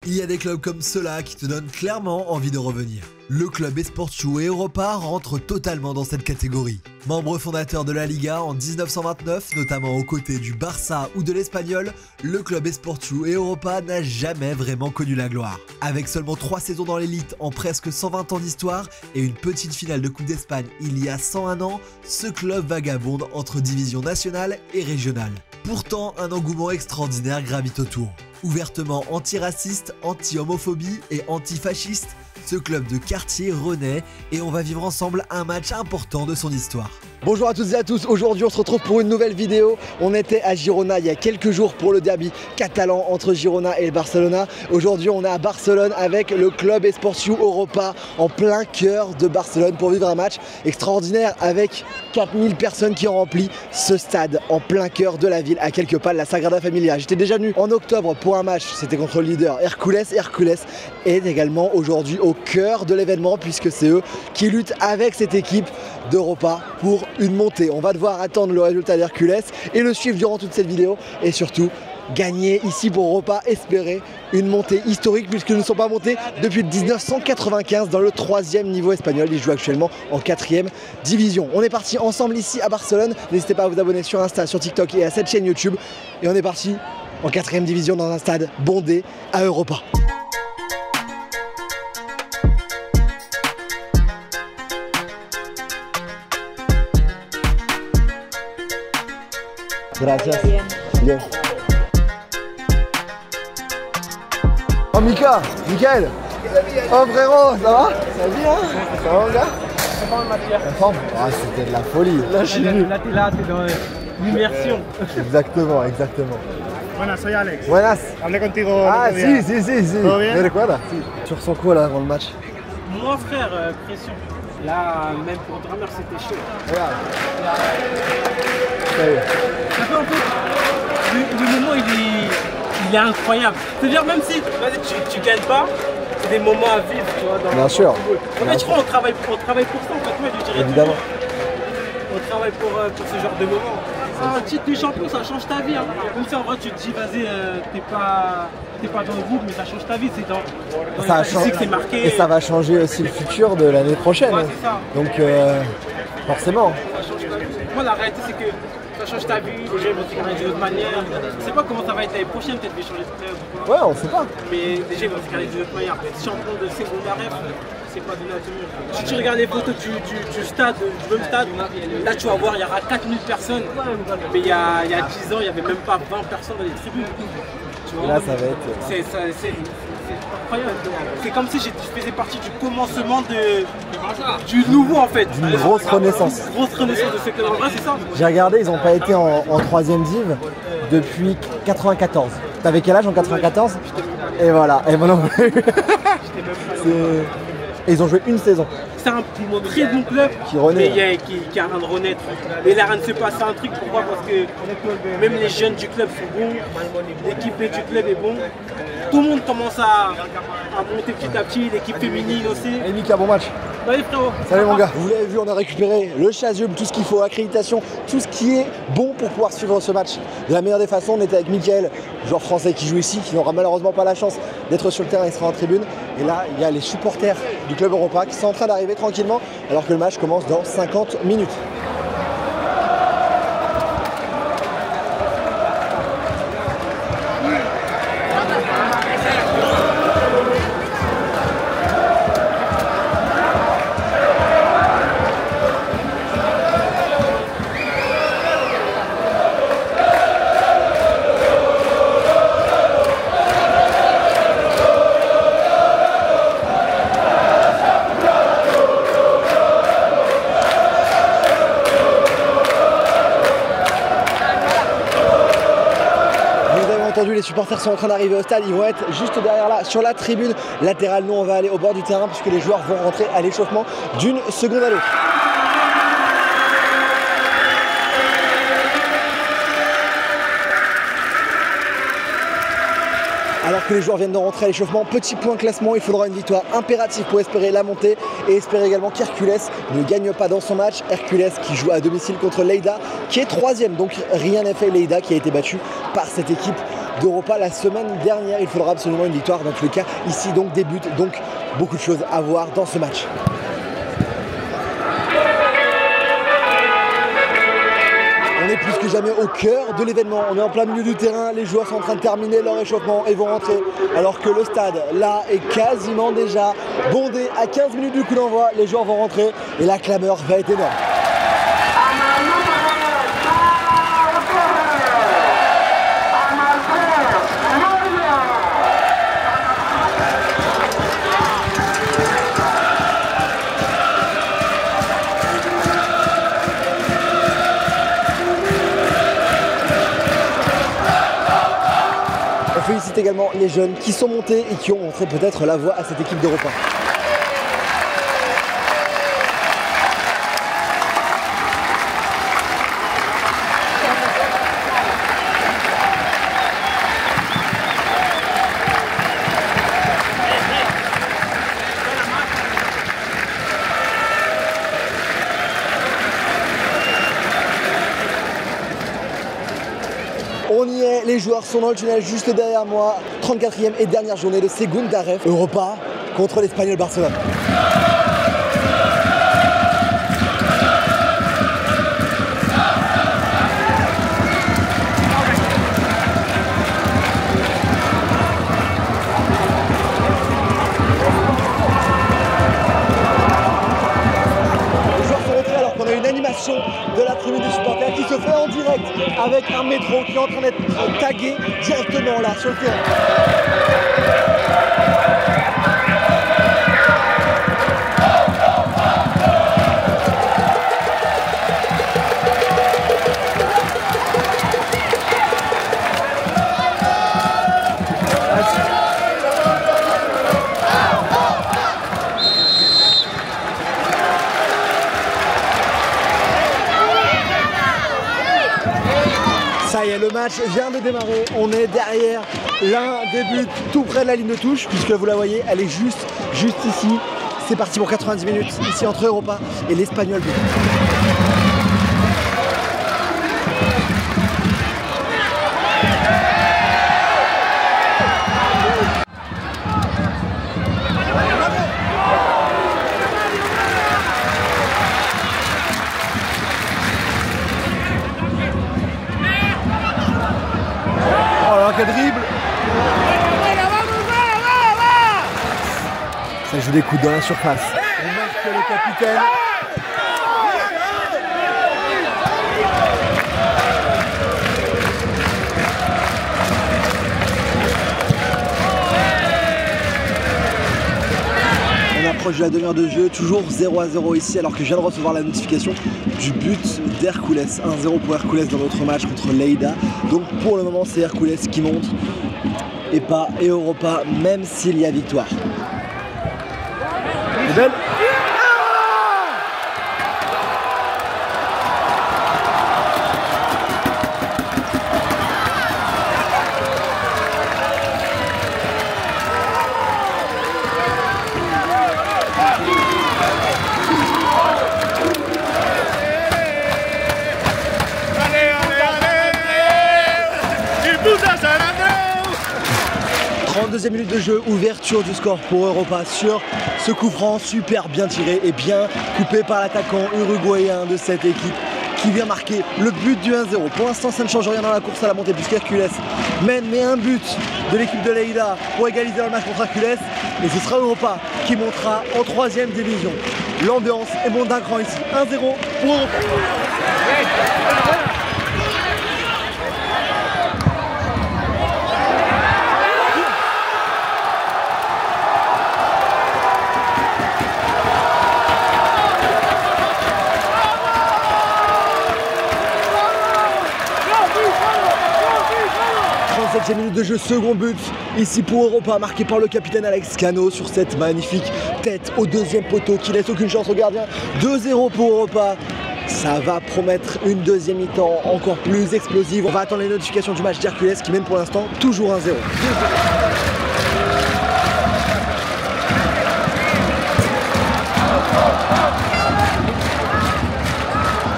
Il y a des clubs comme ceux-là qui te donnent clairement envie de revenir. Le club Esportiu et Europa rentrent totalement dans cette catégorie. Membre fondateur de la Liga en 1929, notamment aux côtés du Barça ou de l'Espagnol, le club Esportiu et Europa n'a jamais vraiment connu la gloire. Avec seulement 3 saisons dans l'élite en presque 120 ans d'histoire et une petite finale de Coupe d'Espagne il y a 101 ans, ce club vagabonde entre divisions nationales et régionales. Pourtant, un engouement extraordinaire gravite autour. Ouvertement antiraciste, anti-homophobie et antifasciste, ce club de quartier renaît et on va vivre ensemble un match important de son histoire. Bonjour à toutes et à tous, aujourd'hui on se retrouve pour une nouvelle vidéo. On était à Girona il y a quelques jours pour le derby catalan entre Girona et le Barcelona. Aujourd'hui on est à Barcelone avec le club Esportiu Europa en plein cœur de Barcelone pour vivre un match extraordinaire avec 4000 personnes qui ont rempli ce stade en plein cœur de la ville à quelques pas de la Sagrada Familia. J'étais déjà venu en octobre pour un match, c'était contre le leader Hércules. Hércules est également aujourd'hui au cœur de l'événement puisque c'est eux qui luttent avec cette équipe d'Europa pour une montée. On va devoir attendre le résultat d'Hércules et le suivre durant toute cette vidéo et surtout gagner ici pour Europa, espérer une montée historique puisqu'ils ne sont pas montés depuis 1995 dans le 3e niveau espagnol. Ils jouent actuellement en 4e division. On est parti ensemble ici à Barcelone. N'hésitez pas à vous abonner sur Insta, sur TikTok et à cette chaîne YouTube. Et on est parti en 4e division dans un stade bondé à Europa. Gracias. Bien. Oh Mika, Michael. Oh frérot, ça va? Ça va bien? Ça va mon gars? La forme? Ah, c'était de la folie. Là je suis venu. Là t'es dans l'immersion. Exactement, exactement. Buenas, soy Alex. Buenas. Hablé contigo. Ah si, si, si, si. ¿Todo bien? Me recuerda? Si. Tu ressens quoi là avant le match? Moi frère, pression. Là, même pour Drummer c'était chaud. Regarde. Ça y est. Ça fait un peu. Le moment il est incroyable. C'est-à-dire même si tu gagnes pas, c'est des moments à vivre, tu vois. Bien sûr. En fait, je crois qu'on travaille pour ça. En fait, moi je dirais évidemment. Toujours, on travaille pour ce genre de moments. Un titre de champion, ça change ta vie. Hein. Même si en vrai tu te dis, vas-y, t'es pas dans le groupe, mais ça change ta vie. C'est dans Ça les statistiques, c'est marqué. Et ça va changer aussi le futur de l'année prochaine. Ouais, c'est ça. Donc forcément. Ça change ta vie. Moi, la réalité, c'est que ça change ta vie. Les gens vont se regarder d'une autre manière. Je sais pas comment ça va être l'année prochaine, peut-être qu'ils vont changer de club ou quoi. Ouais, on sait pas. Mais déjà, ils vont se regarder d'une autre manière. Être champion de secondaire F, c'est pas donné à tout le monde. Si tu regardes les photos du même stade, là tu vas voir, il y aura 4000 personnes. Mais il y a 10 ans, il n'y avait même pas 20 personnes dans les tribunes. Tu vois, Et là, ça va être. C'est incroyable. C'est comme si je faisais partie du commencement du nouveau en fait. D'une grosse renaissance. Une grosse renaissance de ce club. En vrai, c'est ça. J'ai regardé, ils n'ont pas été en 3e div depuis 94. T'avais quel âge en 94? Et voilà, et moi non plus. Et ils ont joué une saison. C'est un très bon club Qui renaît, mais qui a rien de renaître. Et là, rien ne se passe un truc. Pourquoi? Parce que même les jeunes du club sont bons, l'équipe B du club est bon. Tout le monde commence à monter petit à petit, l'équipe féminine aussi. Et Mika, bon match. Allez frérot. Salut mon gars. Vous l'avez vu, on a récupéré le chasuble, tout ce qu'il faut, accréditation, tout ce qui est bon pour pouvoir suivre ce match. De la meilleure des façons, on était avec Mickaël, joueur français qui joue ici, qui n'aura malheureusement pas la chance d'être sur le terrain, il sera en tribune. Et là, il y a les supporters du club Europa qui sont en train d'arriver tranquillement, alors que le match commence dans 50 minutes. Les supporters sont en train d'arriver au stade, ils vont être juste derrière là, sur la tribune latérale. Nous on va aller au bord du terrain puisque les joueurs vont rentrer à l'échauffement d'une seconde à l'autre. Alors alors que les joueurs viennent de rentrer à l'échauffement. Petit point classement, il faudra une victoire impérative pour espérer la montée et espérer également qu'Hercules ne gagne pas dans son match. Hercules qui joue à domicile contre Lleida qui est 3e, donc rien n'est fait. Lleida qui a été battu par cette équipe d'Europa la semaine dernière. Il faudra absolument une victoire dans tous les cas. Ici donc débute donc beaucoup de choses à voir dans ce match. On est plus que jamais au cœur de l'événement, on est en plein milieu du terrain, les joueurs sont en train de terminer leur échauffement et vont rentrer alors que le stade là est quasiment déjà bondé. À 15 minutes du coup d'envoi, les joueurs vont rentrer et la clameur va être énorme. On félicite également les jeunes qui sont montés et qui ont montré peut-être la voie à cette équipe d'Europa. On y est, les joueurs sont dans le tunnel juste derrière moi. 34e et dernière journée de Segunda Ref Europa contre l'Espagnol Barcelone. De la tribune des supporters qui se fait en direct avec un métro qui est en train d'être tagué directement là sur le terrain. Ça y est, le match vient de démarrer, on est derrière l'un des buts tout près de la ligne de touche, puisque vous la voyez, elle est juste ici. C'est parti pour 90 minutes, ici entre Europa et l'Espagnol. Quel dribble! Ça joue des coups dans la surface. On marque le capitaine. On approche de la demi-heure de jeu, toujours 0-0 ici, alors que je viens de recevoir la notification du but d'Hercules. 1-0 pour Hercules dans notre match contre Lleida. Donc pour le moment, c'est Hercules qui monte et pas Europa, même s'il y a victoire. C'est belle. Deuxième minute de jeu, ouverture du score pour Europa sur ce coup franc super bien tiré et bien coupé par l'attaquant uruguayen de cette équipe qui vient marquer le but du 1-0. Pour l'instant, ça ne change rien dans la course à la montée puisqu'Hercules mène, mais un but de l'équipe de Lleida pour égaliser le match contre Hercules et ce sera Europa qui montera en 3e division. L'ambiance est monte d'un cran ici. 1-0 pour Europa. Minute de jeu, second but ici pour Europa, marqué par le capitaine Alex Cano sur cette magnifique tête au deuxième poteau qui laisse aucune chance au gardien. 2-0 pour Europa. Ça va promettre une deuxième mi-temps encore plus explosive. On va attendre les notifications du match d'Hercules qui mène pour l'instant toujours 1-0.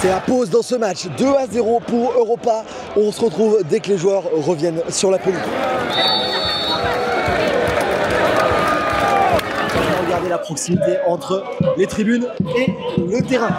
C'est la pause dans ce match, 2-0 pour Europa. On se retrouve dès que les joueurs reviennent sur la pelouse. Regardez la proximité entre les tribunes et le terrain.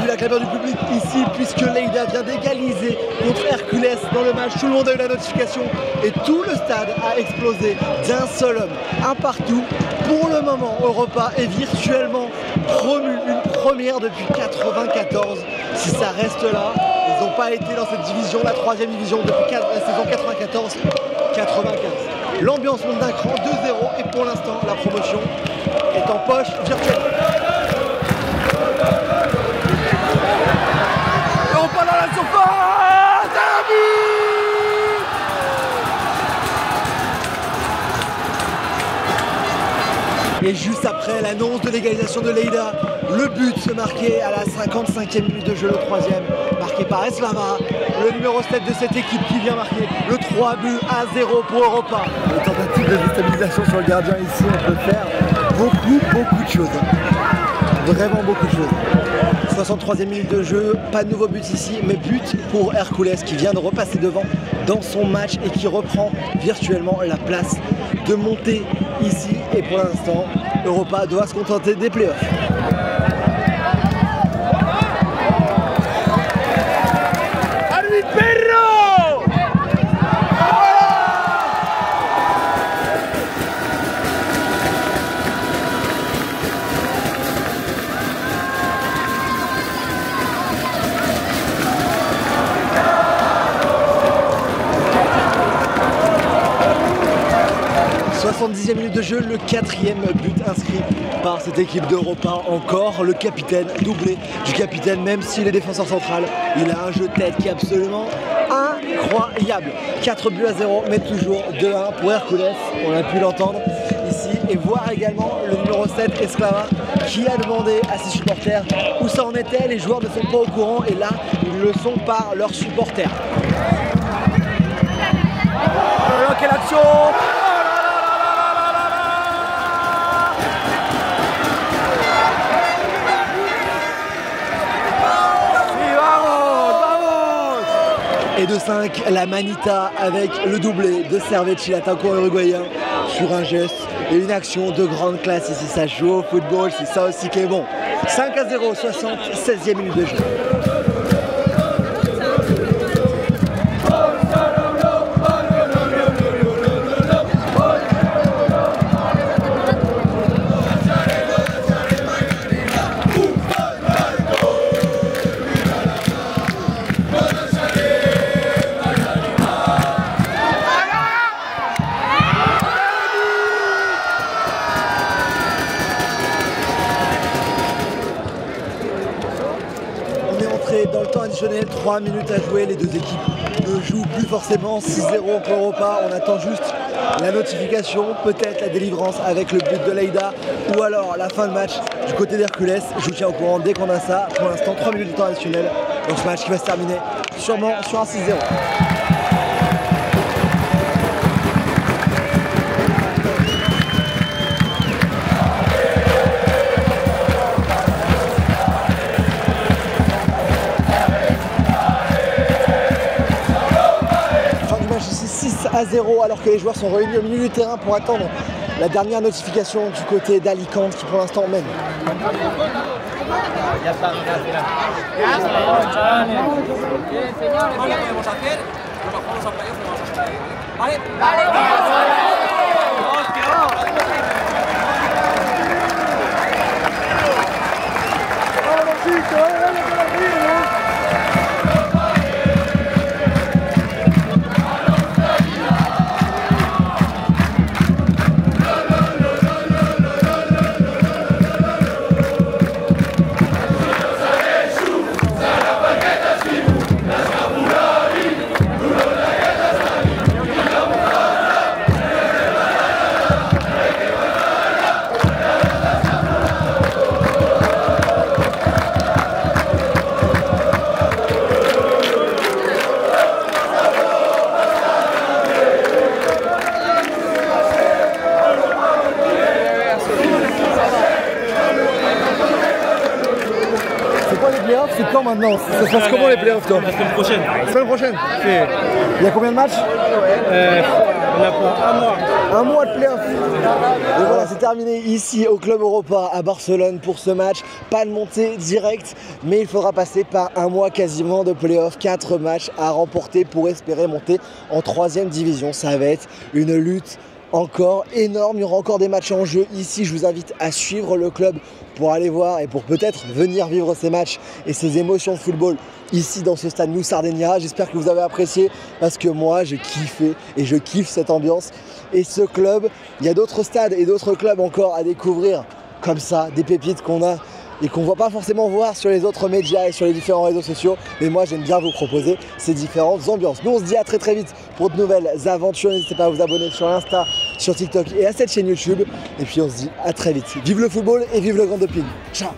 La clameur du public ici puisque Lleida vient d'égaliser contre Hercules dans le match. Tout le monde a eu la notification et tout le stade a explosé d'un seul homme, un partout. Pour le moment, Europa est virtuellement promu, une première depuis 94. Si ça reste là, ils n'ont pas été dans cette division, la 3e division depuis la saison 94-95. L'ambiance monte d'un cran, 2-0 et pour l'instant la promotion est en poche virtuelle. Et juste après l'annonce de l'égalisation de Lleida, le but se marquait à la 55e minute de jeu, le 3e, marqué par Eslava, le numéro 7 de cette équipe qui vient marquer le 3-0 pour Europa. Les tentatives de déstabilisation sur le gardien ici, on peut faire beaucoup de choses. Vraiment beaucoup de choses. 63e minute de jeu, pas de nouveau but ici, mais but pour Hercules qui vient de repasser devant dans son match et qui reprend virtuellement la place de montée ici. Et pour l'instant, Europa doit se contenter des playoffs. E minute de jeu, le 4e but inscrit par cette équipe d'Europa. Encore le capitaine, doublé du capitaine, même s'il est défenseur central. Il a un jeu de tête qui est absolument incroyable. 4-0, mais toujours 2-1 pour Hercules. On a pu l'entendre ici et voir également le numéro 7, Esclava, qui a demandé à ses supporters où ça en était. Les joueurs ne sont pas au courant et là, ils le sont par leurs supporters. Oh, quelle action! Et de 5, la Manita avec le doublé de Cerveci, l'attaquant uruguayen, sur un geste et une action de grande classe. Ici, ça joue au football, c'est ça aussi qui est bon. 5-0, 76e minute de jeu. Dans le temps additionnel, 3 minutes à jouer, les deux équipes ne jouent plus forcément. 6-0 pour Europa, on attend juste la notification, peut-être la délivrance avec le but de Lleida ou alors la fin de match du côté d'Hercules. Je vous tiens au courant dès qu'on a ça. Pour l'instant, 3 minutes de temps additionnel dans ce match qui va se terminer sûrement sur un 6-0. À 0 alors que les joueurs sont réunis au milieu du terrain pour attendre la dernière notification du côté d'Alicante qui pour l'instant mène. quoi les playoffs? C'est quand maintenant? Ça se passe comment les playoffs toi? La semaine prochaine. Semaine prochaine. Il y a combien de matchs? On a pour un mois. Un mois de playoffs. Et voilà, c'est terminé ici au Club Europa à Barcelone pour ce match. Pas de montée directe, mais il faudra passer par un mois quasiment de playoffs. 4 matchs à remporter pour espérer monter en 3e division. Ça va être une lutte encore énorme. Il y aura encore des matchs en jeu ici. Je vous invite à suivre le club pour aller voir et pour peut-être venir vivre ces matchs et ces émotions de football ici dans ce stade Nou Sardegna. J'espère que vous avez apprécié parce que moi j'ai kiffé et je kiffe cette ambiance et ce club. Il y a d'autres stades et d'autres clubs encore à découvrir comme ça, des pépites qu'on a et qu'on ne voit pas forcément voir sur les autres médias et sur les différents réseaux sociaux. Mais moi j'aime bien vous proposer ces différentes ambiances. Nous on se dit à très très vite pour de nouvelles aventures. N'hésitez pas à vous abonner sur Insta, sur TikTok et à cette chaîne YouTube. Et puis on se dit à très vite. Vive le football et vive le grand doping. Ciao.